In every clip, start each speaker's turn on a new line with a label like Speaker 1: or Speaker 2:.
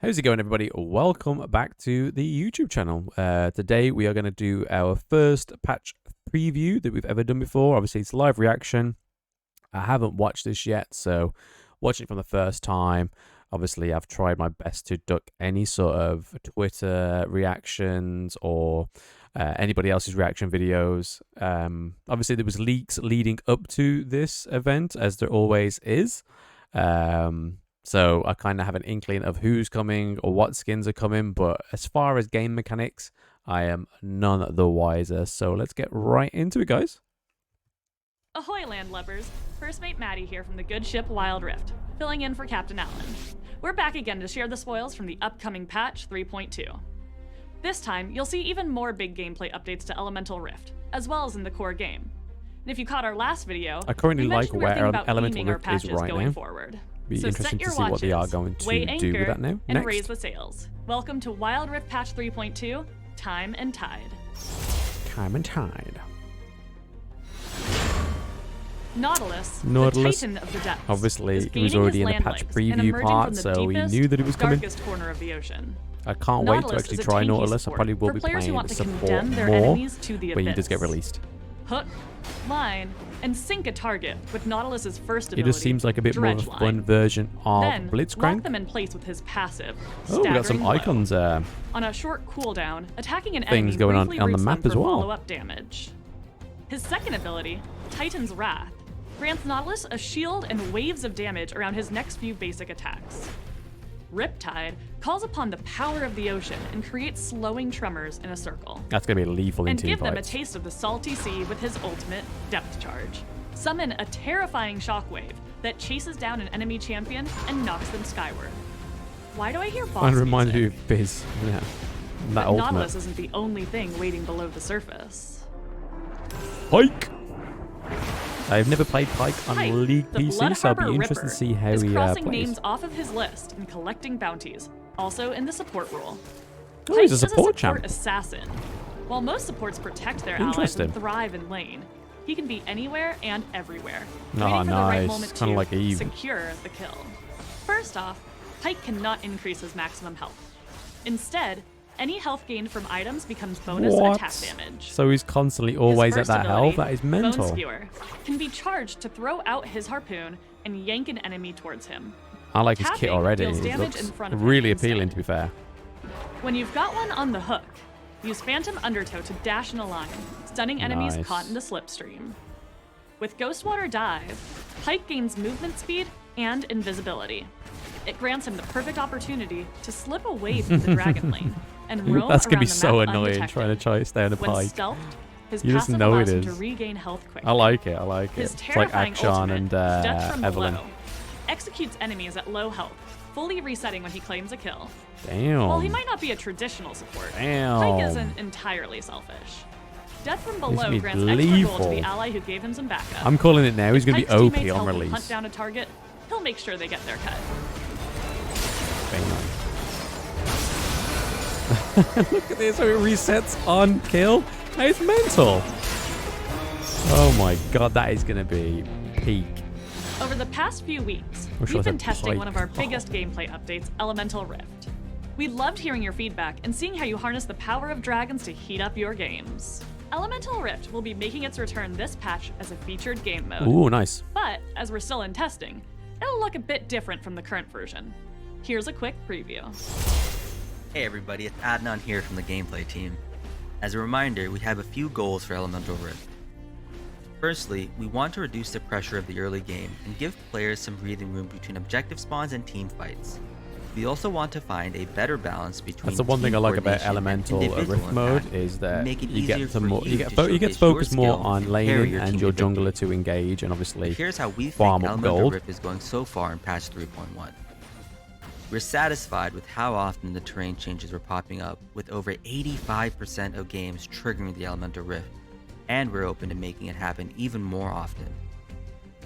Speaker 1: How's it going, everybody? Welcome back to the YouTube channel. Today we are going to do our first patch preview that we've ever done before. Obviously it's live reaction. I haven't watched this yet, so watching it for the first time. Obviously I've tried my best to duck any sort of Twitter reactions or anybody else's reaction videos. Obviously there was leaks leading up to this event, as there always is. So I kind of have an inkling of who's coming or what skins are coming, but as far as game mechanics, I am none the wiser. So let's get right into it, guys.
Speaker 2: Ahoy, landlubbers! First mate Maddie here from the good ship Wild Rift, filling in for Captain Allen. We're back again to share the spoils from the upcoming patch 3.2. This time, you'll see even more big gameplay updates to Elemental Rift, as well as in the core game. And if you caught our last video,
Speaker 1: I currently like where Elemental Rift is right
Speaker 2: going
Speaker 1: now.
Speaker 2: Forward.
Speaker 1: Be
Speaker 2: so
Speaker 1: interesting
Speaker 2: set
Speaker 1: to
Speaker 2: your
Speaker 1: see what they are
Speaker 2: watches,
Speaker 1: going to
Speaker 2: weigh
Speaker 1: do with that now.
Speaker 2: And raise the sails. Welcome to Wild Rift Patch 3.2, Time and Tide.
Speaker 1: Time and Tide.
Speaker 2: Nautilus, the Titan of the depths,
Speaker 1: obviously it was already in the patch preview part, so we knew that it was coming.
Speaker 2: Corner of the ocean.
Speaker 1: I can't wait to actually try Nautilus. I probably will be playing support more when he does get released.
Speaker 2: Hook, line, and sink a target with Nautilus's first ability.
Speaker 1: It just seems like a bit more of a fun version of Blitzcrank.
Speaker 2: Lock them in place with his passive.
Speaker 1: Oh, we got some icons
Speaker 2: on a short cooldown, attacking an
Speaker 1: things
Speaker 2: enemy
Speaker 1: going on the map as well.
Speaker 2: Follow-up damage. His second ability, Titan's Wrath, grants Nautilus a shield and waves of damage around his next few basic attacks. Riptide calls upon the power of the ocean and creates slowing tremors in a circle.
Speaker 1: That's going to be lethal in team
Speaker 2: fights. And give them a
Speaker 1: fights.
Speaker 2: taste of the salty sea with his ultimate, Depth Charge. Summon a terrifying shockwave that chases down an enemy champion and knocks them skyward. Why do I hear boss music?
Speaker 1: Reminds me of Fizz. Yeah. That ultimate.
Speaker 2: Nautilus isn't the only thing waiting below the surface.
Speaker 1: Pyke! I've never played Pyke on League PC, so I'll be interested to see how he
Speaker 2: crossing
Speaker 1: plays.
Speaker 2: names off of his list and collecting bounties, also in the support role.
Speaker 1: Oh, he's a support champ.
Speaker 2: Assassin. While most supports protect their allies and thrive in lane, he can be anywhere and everywhere, waiting for the right moment to
Speaker 1: like Eve.
Speaker 2: secure the kill. First off, Pyke cannot increase his maximum health. Instead, any health gained from items becomes bonus attack damage.
Speaker 1: So he's constantly always at that health? That is mental.
Speaker 2: Bone Skewer can be charged to throw out his harpoon and yank an enemy towards him.
Speaker 1: I like his kit already. It looks really appealing, to be fair.
Speaker 2: When you've got one on the hook, use Phantom Undertow to dash in a line, stunning enemies caught in the slipstream. With Ghostwater Dive, Pyke gains movement speed and invisibility. It grants him the perfect opportunity to slip away from the dragon lane and roam
Speaker 1: That's gonna be
Speaker 2: around the
Speaker 1: so
Speaker 2: map
Speaker 1: annoying
Speaker 2: undetected.
Speaker 1: trying to try stay on a
Speaker 2: When
Speaker 1: Pyke.
Speaker 2: stealthed, his
Speaker 1: You just
Speaker 2: passive
Speaker 1: know
Speaker 2: allows
Speaker 1: it
Speaker 2: him
Speaker 1: is.
Speaker 2: to regain health quickly.
Speaker 1: I like it. I like it.
Speaker 2: His
Speaker 1: It's like
Speaker 2: terrifying
Speaker 1: Akshan
Speaker 2: ultimate,
Speaker 1: and
Speaker 2: Death from
Speaker 1: Evelyn.
Speaker 2: Below, executes enemies at low health, fully resetting when he claims a kill.
Speaker 1: Damn.
Speaker 2: While he might not be a traditional support,
Speaker 1: Damn.
Speaker 2: Pyke isn't entirely selfish. Death from Below
Speaker 1: be
Speaker 2: grants extra gold to the ally who gave him some backup.
Speaker 1: I'm calling it now. He's going to be
Speaker 2: Pyke's
Speaker 1: OP
Speaker 2: teammates
Speaker 1: on
Speaker 2: help him
Speaker 1: release.
Speaker 2: Hunt down a target, he'll make sure they get their cut.
Speaker 1: Bang. Look at this, how it resets on kill. It's mental. Oh my god, that is going to be peak.
Speaker 2: Over the past few weeks, we've been testing one of our biggest gameplay updates, Elemental Rift. We loved hearing your feedback and seeing how you harness the power of dragons to heat up your games. Elemental Rift will be making its return this patch as a featured game mode.
Speaker 1: Ooh, nice.
Speaker 2: But, as we're still in testing, it'll look a bit different from the current version. Here's a quick preview.
Speaker 3: Hey everybody, it's Adnan here from the gameplay team. As a reminder, we have a few goals for Elemental Rift. Firstly, we want to reduce the pressure of the early game and give players some breathing room between objective spawns and team fights. We also want to find a better balance between
Speaker 1: That's the one thing I like about Elemental Rift mode is that you get to focus more on laning and your jungler to engage and obviously
Speaker 3: here's how we
Speaker 1: farm
Speaker 3: think
Speaker 1: up
Speaker 3: Elemental
Speaker 1: gold.
Speaker 3: Rift is going so far in patch 3.1. We're satisfied with how often the terrain changes were popping up, with over 85% of games triggering the Elemental Rift, and we're open to making it happen even more often.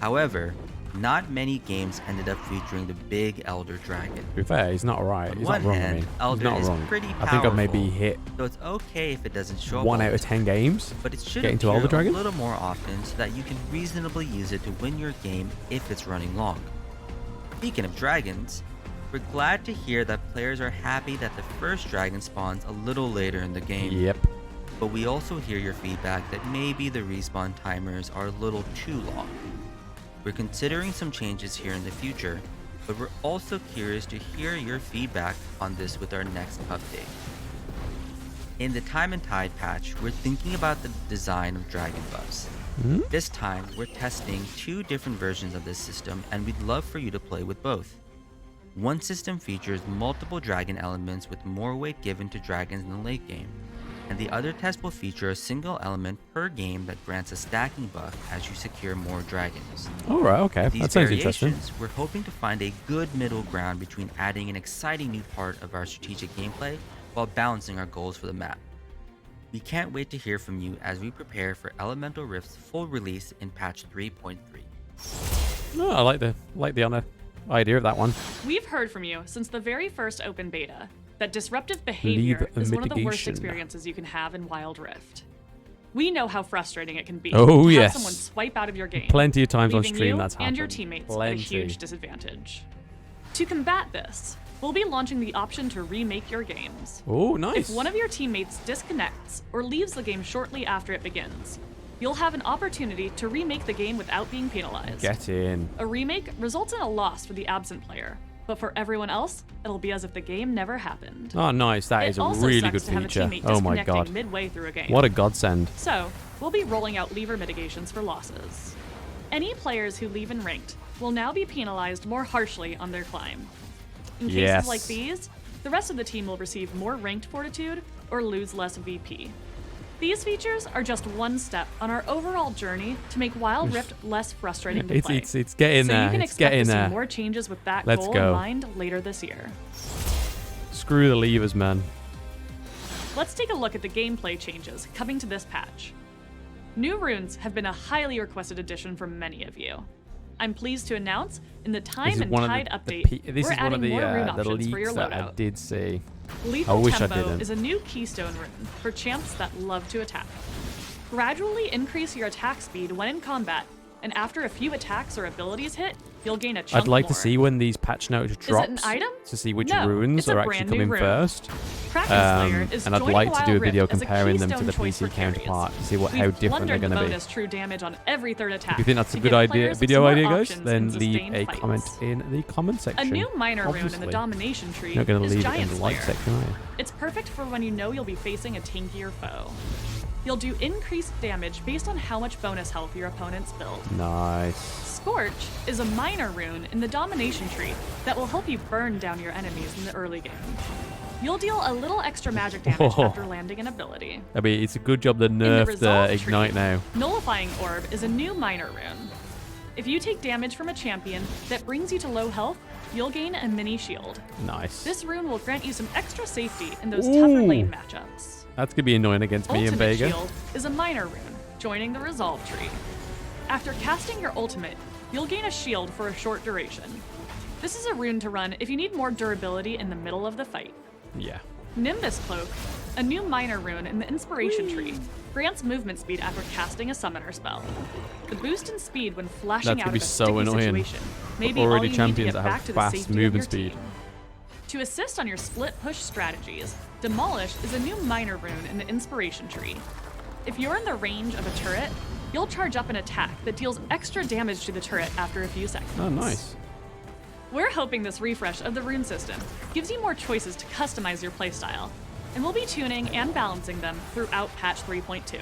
Speaker 3: However, not many games ended up featuring the big Elder Dragon.
Speaker 1: To be fair, he's not right.
Speaker 3: On
Speaker 1: He's
Speaker 3: one
Speaker 1: not wrong.
Speaker 3: hand,
Speaker 1: He's
Speaker 3: Elder
Speaker 1: not
Speaker 3: is
Speaker 1: wrong.
Speaker 3: pretty
Speaker 1: I think I've maybe
Speaker 3: powerful,
Speaker 1: hit
Speaker 3: so it's okay if it doesn't show up
Speaker 1: 1
Speaker 3: all
Speaker 1: out
Speaker 3: the
Speaker 1: of 10 games.
Speaker 3: But it should
Speaker 1: getting to
Speaker 3: appear
Speaker 1: Elder Dragon
Speaker 3: a little more often so that you can reasonably use it to win your game if it's running long. Speaking of dragons, we're glad to hear that players are happy that the first dragon spawns a little later in the game.
Speaker 1: Yep.
Speaker 3: But we also hear your feedback that maybe the respawn timers are a little too long. We're considering some changes here in the future, but we're also curious to hear your feedback on this with our next update. In the Time and Tide patch, we're thinking about the design of dragon buffs. This time, we're testing 2 different versions of this system, and we'd love for you to play with both. One system features multiple dragon elements with more weight given to dragons in the late game, and the other test will feature a single element per game that grants a stacking buff as you secure more dragons.
Speaker 1: Alright, okay.
Speaker 3: With these
Speaker 1: That sounds interesting.
Speaker 3: variations, we're hoping to find a good middle ground between adding an exciting new part of our strategic gameplay while balancing our goals for the map. We can't wait to hear from you as we prepare for Elemental Rift's full release in patch 3.3.
Speaker 1: Oh, I like the idea of that one.
Speaker 2: We've heard from you since the very first open beta that disruptive behavior is one of the worst
Speaker 1: mitigation.
Speaker 2: experiences you can have in Wild Rift. We know how frustrating it can be
Speaker 1: Oh,
Speaker 2: to
Speaker 1: yes.
Speaker 2: have someone swipe out of your game,
Speaker 1: Plenty of times on
Speaker 2: leaving
Speaker 1: stream
Speaker 2: you
Speaker 1: that's happened.
Speaker 2: and your teammates at a
Speaker 1: Plenty.
Speaker 2: huge disadvantage. To combat this, we'll be launching the option to remake your games.
Speaker 1: Oh, nice.
Speaker 2: If one of your teammates disconnects or leaves the game shortly after it begins, you'll have an opportunity to remake the game without being penalized.
Speaker 1: Get in.
Speaker 2: A remake results in a loss for the absent player, but for everyone else, it'll be as if the game never happened.
Speaker 1: Oh, nice. That
Speaker 2: It
Speaker 1: is a
Speaker 2: also
Speaker 1: really
Speaker 2: sucks
Speaker 1: good
Speaker 2: to have a
Speaker 1: feature.
Speaker 2: teammate
Speaker 1: Oh my
Speaker 2: disconnecting
Speaker 1: god.
Speaker 2: midway through a game.
Speaker 1: What a godsend.
Speaker 2: So, we'll be rolling out lever mitigations for losses. Any players who leave in ranked will now be penalized more harshly on their climb. In cases
Speaker 1: Yes.
Speaker 2: like these, the rest of the team will receive more ranked fortitude or lose less VP. These features are just one step on our overall journey to make Wild Rift less frustrating to play.
Speaker 1: It's getting
Speaker 2: so
Speaker 1: there.
Speaker 2: you can
Speaker 1: It's
Speaker 2: expect
Speaker 1: getting
Speaker 2: to see
Speaker 1: there.
Speaker 2: more changes with that
Speaker 1: Let's
Speaker 2: goal
Speaker 1: go.
Speaker 2: in mind later this year.
Speaker 1: Screw the levers, man.
Speaker 2: Let's take a look at the gameplay changes coming to this patch. New runes have been a highly requested addition from many of you. I'm pleased to announce in the Time and Tide update,
Speaker 1: This
Speaker 2: we're
Speaker 1: is one of
Speaker 2: adding
Speaker 1: the
Speaker 2: more rune options for your
Speaker 1: leaks that I
Speaker 2: loadout.
Speaker 1: did see.
Speaker 2: Lethal
Speaker 1: I wish I
Speaker 2: Tempo
Speaker 1: didn't.
Speaker 2: is a new keystone rune for champs that love to attack. Gradually increase your attack speed when in combat, and after a few attacks or abilities hit, you'll gain a chunk
Speaker 1: I'd like to
Speaker 2: more.
Speaker 1: see when these patch notes drop
Speaker 2: an item?
Speaker 1: to see which
Speaker 2: No,
Speaker 1: runes
Speaker 2: it's a
Speaker 1: are actually
Speaker 2: brand new
Speaker 1: coming
Speaker 2: rune.
Speaker 1: first.
Speaker 2: Kraken Slayer is
Speaker 1: And I'd
Speaker 2: joining
Speaker 1: like to do a
Speaker 2: Wild
Speaker 1: video
Speaker 2: Rift as a
Speaker 1: comparing them to
Speaker 2: keystone
Speaker 1: the
Speaker 2: choice
Speaker 1: PC
Speaker 2: for carries.
Speaker 1: counterpart to see how
Speaker 2: We've
Speaker 1: different they're
Speaker 2: plundered
Speaker 1: going
Speaker 2: the
Speaker 1: to be.
Speaker 2: bonus true damage on every third attack.
Speaker 1: If you think that's a
Speaker 2: to
Speaker 1: good
Speaker 2: give
Speaker 1: idea,
Speaker 2: players
Speaker 1: video
Speaker 2: some
Speaker 1: idea,
Speaker 2: more
Speaker 1: guys,
Speaker 2: options
Speaker 1: then
Speaker 2: in
Speaker 1: leave
Speaker 2: sustained
Speaker 1: a
Speaker 2: fights.
Speaker 1: comment in the comment
Speaker 2: A
Speaker 1: section.
Speaker 2: new minor rune in the
Speaker 1: Obviously.
Speaker 2: domination tree
Speaker 1: You're not going to
Speaker 2: is
Speaker 1: leave it in
Speaker 2: Giant
Speaker 1: the like
Speaker 2: Slayer.
Speaker 1: section, are you?
Speaker 2: It's perfect for when you know you'll be facing a tankier foe. You'll do increased damage based on how much bonus health your opponents build.
Speaker 1: Nice.
Speaker 2: Scorch is a minor rune in the domination tree that will help you burn down your enemies in the early game. You'll deal a little extra magic damage
Speaker 1: Whoa.
Speaker 2: after landing an ability.
Speaker 1: I mean, it's a good job they
Speaker 2: In the
Speaker 1: nerfed
Speaker 2: Resolve
Speaker 1: Ignite
Speaker 2: tree,
Speaker 1: now.
Speaker 2: Nullifying Orb is a new minor rune. If you take damage from a champion that brings you to low health, you'll gain a mini shield.
Speaker 1: Nice.
Speaker 2: This rune will grant you some extra safety in those tougher lane matchups.
Speaker 1: That's going to be annoying against me and
Speaker 2: Ultimate
Speaker 1: Vega.
Speaker 2: Shield is a minor rune, joining the Resolve tree. After casting your ultimate, you'll gain a shield for a short duration. This is a rune to run if you need more durability in the middle of the fight.
Speaker 1: Yeah.
Speaker 2: Nimbus Cloak, a new minor rune in the Inspiration tree, grants movement speed after casting a summoner spell. The boost in speed when flashing
Speaker 1: That's
Speaker 2: out
Speaker 1: gonna
Speaker 2: of
Speaker 1: be
Speaker 2: a
Speaker 1: so
Speaker 2: sticky
Speaker 1: annoying.
Speaker 2: situation may be
Speaker 1: Already
Speaker 2: all you
Speaker 1: champions
Speaker 2: need to
Speaker 1: that
Speaker 2: get
Speaker 1: have
Speaker 2: back to the
Speaker 1: fast
Speaker 2: safety
Speaker 1: movement
Speaker 2: of your
Speaker 1: speed.
Speaker 2: team. To assist on your split push strategies, Demolish is a new minor rune in the Inspiration tree. If you're in the range of a turret, you'll charge up an attack that deals extra damage to the turret after a few seconds.
Speaker 1: Oh, nice.
Speaker 2: We're hoping this refresh of the rune system gives you more choices to customize your playstyle, and we'll be tuning and balancing them throughout patch 3.2.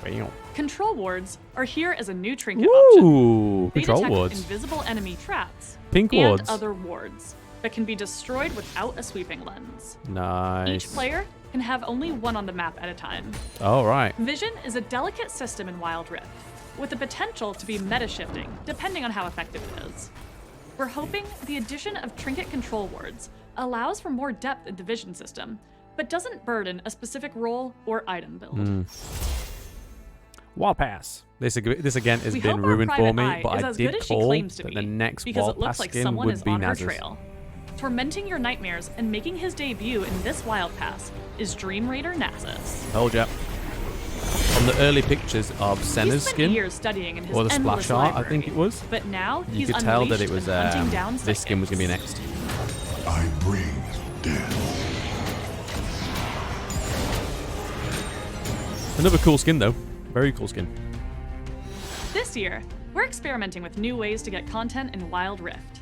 Speaker 1: Bam.
Speaker 2: Control wards are here as a new trinket option.
Speaker 1: Ooh,
Speaker 2: They
Speaker 1: control
Speaker 2: detect
Speaker 1: wards.
Speaker 2: invisible enemy traps
Speaker 1: Pink
Speaker 2: and
Speaker 1: wards.
Speaker 2: other wards that can be destroyed without a sweeping lens.
Speaker 1: Nice.
Speaker 2: Each player can have only one on the map at a time.
Speaker 1: All right.
Speaker 2: Vision is a delicate system in Wild Rift, with the potential to be meta-shifting, depending on how effective it is. We're hoping the addition of trinket control wards allows for more depth in the vision system, but doesn't burden a specific role or item build.
Speaker 1: Wall pass. This again has
Speaker 2: We
Speaker 1: been
Speaker 2: hope our
Speaker 1: ruined for
Speaker 2: private
Speaker 1: me,
Speaker 2: eye
Speaker 1: but
Speaker 2: is
Speaker 1: I
Speaker 2: as
Speaker 1: did
Speaker 2: good as she
Speaker 1: call
Speaker 2: claims to
Speaker 1: that
Speaker 2: be,
Speaker 1: the next
Speaker 2: because
Speaker 1: wall
Speaker 2: it looks
Speaker 1: pass
Speaker 2: like
Speaker 1: skin
Speaker 2: someone
Speaker 1: would
Speaker 2: is
Speaker 1: be
Speaker 2: on her
Speaker 1: Naz's.
Speaker 2: trail. Tormenting your nightmares and making his debut in this Wild Pass is Dream Raider Nasus.
Speaker 1: Told ya. From the early pictures of Senna's
Speaker 2: spent
Speaker 1: skin,
Speaker 2: years studying in his
Speaker 1: or the
Speaker 2: endless
Speaker 1: splash art, I
Speaker 2: library,
Speaker 1: think it was,
Speaker 2: but now
Speaker 1: you
Speaker 2: he's
Speaker 1: could tell that it
Speaker 2: unleashed
Speaker 1: was
Speaker 2: and hunting down
Speaker 1: this skin was going to be
Speaker 2: psychics.
Speaker 1: next.
Speaker 4: I bring death.
Speaker 1: Another cool skin though. Very cool skin.
Speaker 2: This year, we're experimenting with new ways to get content in Wild Rift.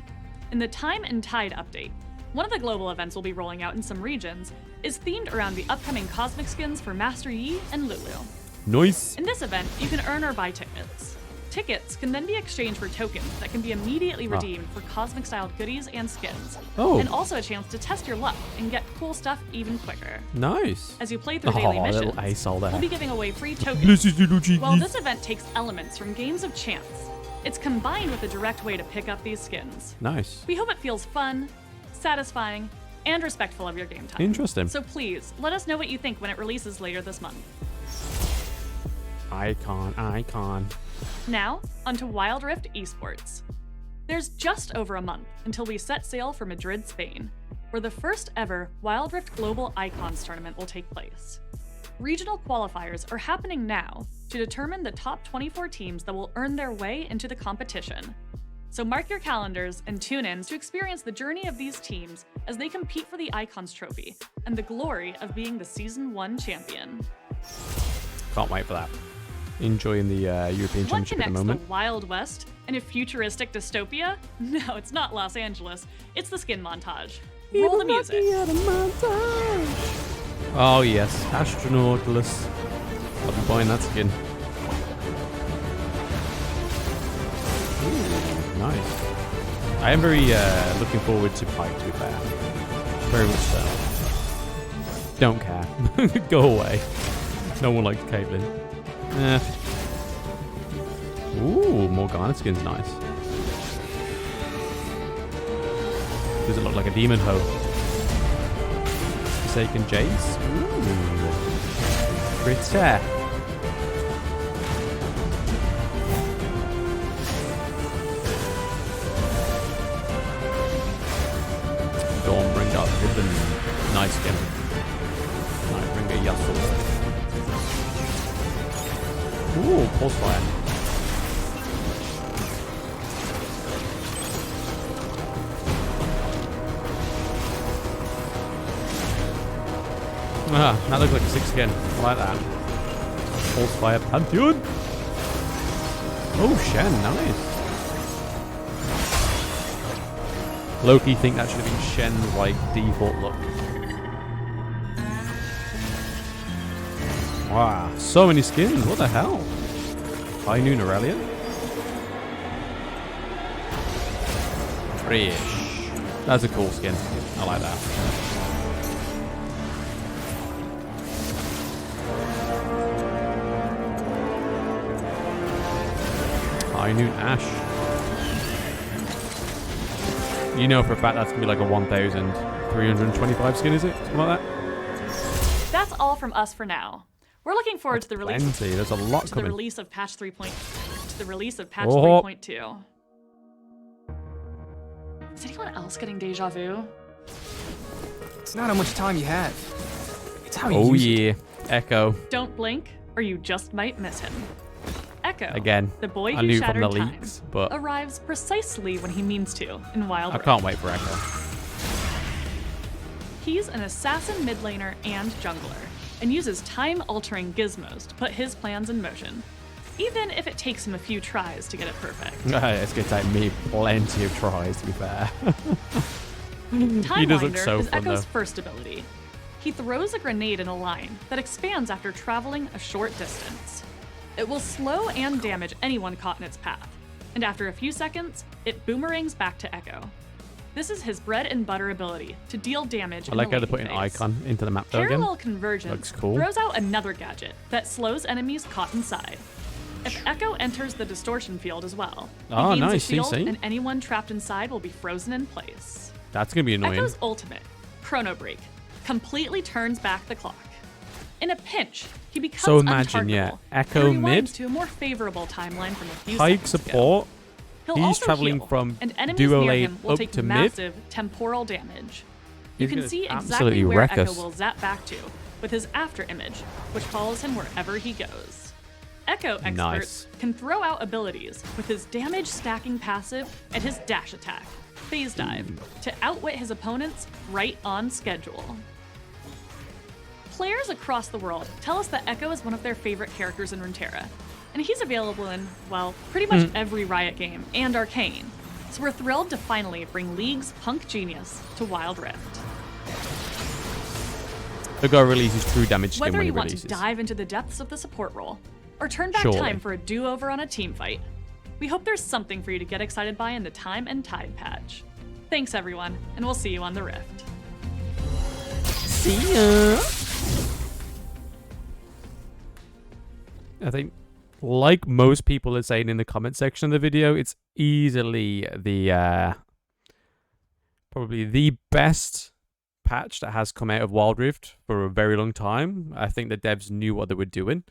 Speaker 2: In the Time and Tide update, one of the global events we'll be rolling out in some regions is themed around the upcoming cosmic skins for Master Yi and Lulu.
Speaker 1: Nice.
Speaker 2: In this event, you can earn or buy tickets. Tickets can then be exchanged for tokens that can be immediately redeemed for cosmic-styled goodies and skins.
Speaker 1: Oh.
Speaker 2: And also a chance to test your luck and get cool stuff even quicker.
Speaker 1: Nice.
Speaker 2: As you play through daily
Speaker 1: little
Speaker 2: missions,
Speaker 1: asshole there.
Speaker 2: we'll be giving away free tokens.
Speaker 1: This is little cheeky.
Speaker 2: While this event takes elements from games of chance, it's combined with a direct way to pick up these skins.
Speaker 1: Nice.
Speaker 2: We hope it feels fun, satisfying, and respectful of your game time.
Speaker 1: Interesting.
Speaker 2: So please, let us know what you think when it releases later this month.
Speaker 1: Icon.
Speaker 2: Now, onto Wild Rift Esports. There's just over a month until we set sail for Madrid, Spain, where the first ever Wild Rift Global Icons tournament will take place. Regional qualifiers are happening now to determine the top 24 teams that will earn their way into the competition. So mark your calendars and tune in to experience the journey of these teams as they compete for the Icons trophy and the glory of being the Season 1 champion.
Speaker 1: Can't wait for that. Enjoying the European
Speaker 2: What
Speaker 1: Championship at the
Speaker 2: connects
Speaker 1: moment.
Speaker 2: the Wild West and a futuristic dystopia? No, it's not Los Angeles. It's the skin montage. Roll the music.
Speaker 1: Oh yes, Nautilus. I'll be buying that skin. Ooh, nice. I am very looking forward to Pyke, to be fair. Very much so. Don't care. Go away. No one likes Caitlyn. Ooh, Morgana skin's nice. Does it look like a demon hoe? Forsaken Jace? Ooh. Pretty. Dawnbringer Ribbon. Nice skin. Nightbringer Yasuo. Ooh, pulse fire. Ah, that looks like a 6 skin. I like that. Pulse fire Pantheon. Oh, Shen, nice. Loki think that should have been Shen's like default look. Wow, so many skins. What the hell? High Noon Aurelion. Fresh. That's a cool skin. I like that. High Noon Ash. You know for a fact that's going to be like a 1,325 skin, is it? Something like that?
Speaker 2: That's all from us for now. We're looking forward to the release.
Speaker 1: Plenty. There's a lot
Speaker 2: to the
Speaker 1: coming.
Speaker 2: release of patch 3.2.
Speaker 1: Oh.
Speaker 2: 3.2. Is anyone else getting deja vu?
Speaker 5: It's not how much time you have. It's how you
Speaker 1: Oh
Speaker 5: use it.
Speaker 1: yeah. Echo.
Speaker 2: Don't blink, or you just might miss him. Ekko,
Speaker 1: Again.
Speaker 2: the boy
Speaker 1: I
Speaker 2: who
Speaker 1: knew from
Speaker 2: shattered
Speaker 1: the
Speaker 2: time,
Speaker 1: leaks, but
Speaker 2: arrives precisely when he means to in Wild
Speaker 1: I
Speaker 2: Rift.
Speaker 1: can't wait for Echo.
Speaker 2: He's an assassin mid laner and jungler, and uses time-altering gizmos to put his plans in motion, even if it takes him a few tries to get it perfect.
Speaker 1: It's going to take me plenty of tries, to be fair. He does look
Speaker 2: Timewinder
Speaker 1: so
Speaker 2: is
Speaker 1: fun,
Speaker 2: Ekko's
Speaker 1: though.
Speaker 2: first ability. He throws a grenade in a line that expands after traveling a short distance. It will slow and damage anyone caught in its path, and after a few seconds, it boomerangs back to Ekko. This is his bread and butter ability to deal damage
Speaker 1: I
Speaker 2: in
Speaker 1: like
Speaker 2: the
Speaker 1: how they
Speaker 2: laning
Speaker 1: put an
Speaker 2: phase.
Speaker 1: icon into the map though again.
Speaker 2: Parallel Convergence
Speaker 1: Looks cool.
Speaker 2: throws out another gadget that slows enemies caught inside. If Ekko enters the distortion field as well, he
Speaker 1: Oh,
Speaker 2: gains a
Speaker 1: nice,
Speaker 2: shield,
Speaker 1: CC.
Speaker 2: and anyone trapped inside will be frozen in place.
Speaker 1: That's going to be annoying.
Speaker 2: Ekko's ultimate, Chrono Break, completely turns back the clock. In a pinch, he becomes
Speaker 1: So imagine, yeah,
Speaker 2: untargetable
Speaker 1: Ekko
Speaker 2: and
Speaker 1: mid,
Speaker 2: rewinds to a more favorable timeline from a few
Speaker 1: Pyke
Speaker 2: seconds ago.
Speaker 1: support.
Speaker 2: He'll
Speaker 1: He's
Speaker 2: also
Speaker 1: traveling
Speaker 2: heal,
Speaker 1: from
Speaker 2: and enemies
Speaker 1: duo
Speaker 2: near
Speaker 1: lane
Speaker 2: him will
Speaker 1: up
Speaker 2: take
Speaker 1: to mid.
Speaker 2: massive temporal damage. You
Speaker 1: He's
Speaker 2: can
Speaker 1: gonna
Speaker 2: see
Speaker 1: absolutely
Speaker 2: exactly where
Speaker 1: wreck
Speaker 2: Ekko
Speaker 1: us.
Speaker 2: will zap back to with his after image, which follows him wherever he goes. Ekko experts
Speaker 1: Nice.
Speaker 2: can throw out abilities with his damage stacking passive and his dash attack, Phase Dive, to outwit his opponents right on schedule. Players across the world tell us that Ekko is one of their favorite characters in Runeterra, and he's available in, well, pretty much every Riot game and Arcane. So we're thrilled to finally bring League's punk genius to Wild Rift.
Speaker 1: The guy releases true damage skin
Speaker 2: Whether
Speaker 1: when he
Speaker 2: you want
Speaker 1: releases.
Speaker 2: to dive into the depths of the support role, or turn back
Speaker 1: Surely.
Speaker 2: time for a do-over on a team fight, we hope there's something for you to get excited by in the Time and Tide patch. Thanks everyone, and we'll see you on the Rift.
Speaker 1: See ya! I think, like most people are saying in the comment section of the video, it's easily the probably the best patch that has come out of Wild Rift for a very long time. I think the devs knew what they were doing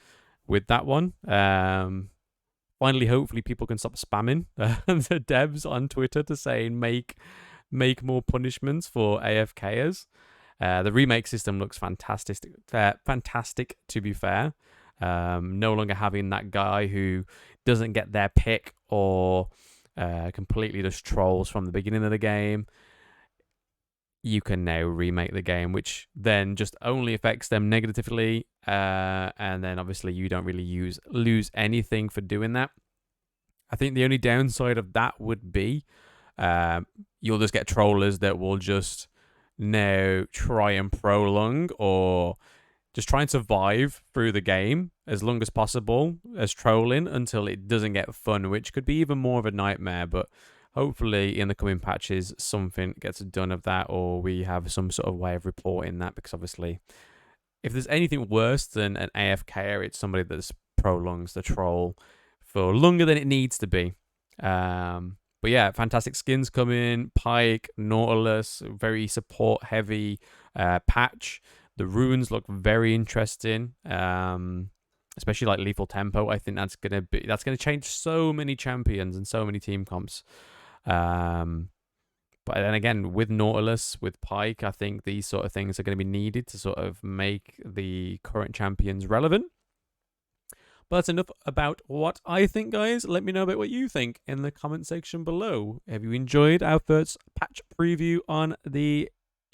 Speaker 1: with that one. Finally, hopefully, people can stop spamming the devs on Twitter to say make more punishments for AFKers. The remake system looks fantastic. Fantastic, to be fair. No longer having that guy who doesn't get their pick or completely just trolls from the beginning of the game. You can now remake the game, which then just only affects them negatively, and then obviously you don't really lose anything for doing that. I think the only downside of that would be you'll just get trollers that will just now try and prolong or just try and survive through the game as long as possible as trolling until it doesn't get fun, which could be even more of a nightmare. But hopefully in the coming patches something gets done of that, or we have some sort of way of reporting that, because obviously if there's anything worse than an AFK, it's somebody that prolongs the troll for longer than it needs to be. But yeah, fantastic skins coming. Pyke, Nautilus, very support heavy patch. The runes look very interesting, especially like Lethal Tempo. I think that's gonna change so many champions and so many team comps. But then again, with Nautilus, with Pyke, I think these sort of things are going to be needed to sort of make the current champions relevant. But that's enough about what I think, guys. Let me know about what you think in the comment section below. Have you enjoyed our first patch preview on the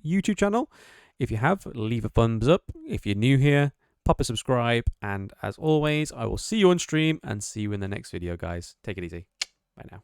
Speaker 1: YouTube channel? If you have, leave a thumbs up. If you're new here, pop a subscribe. And as always, I will see you on stream and see you in the next video, guys. Take it easy. Bye now.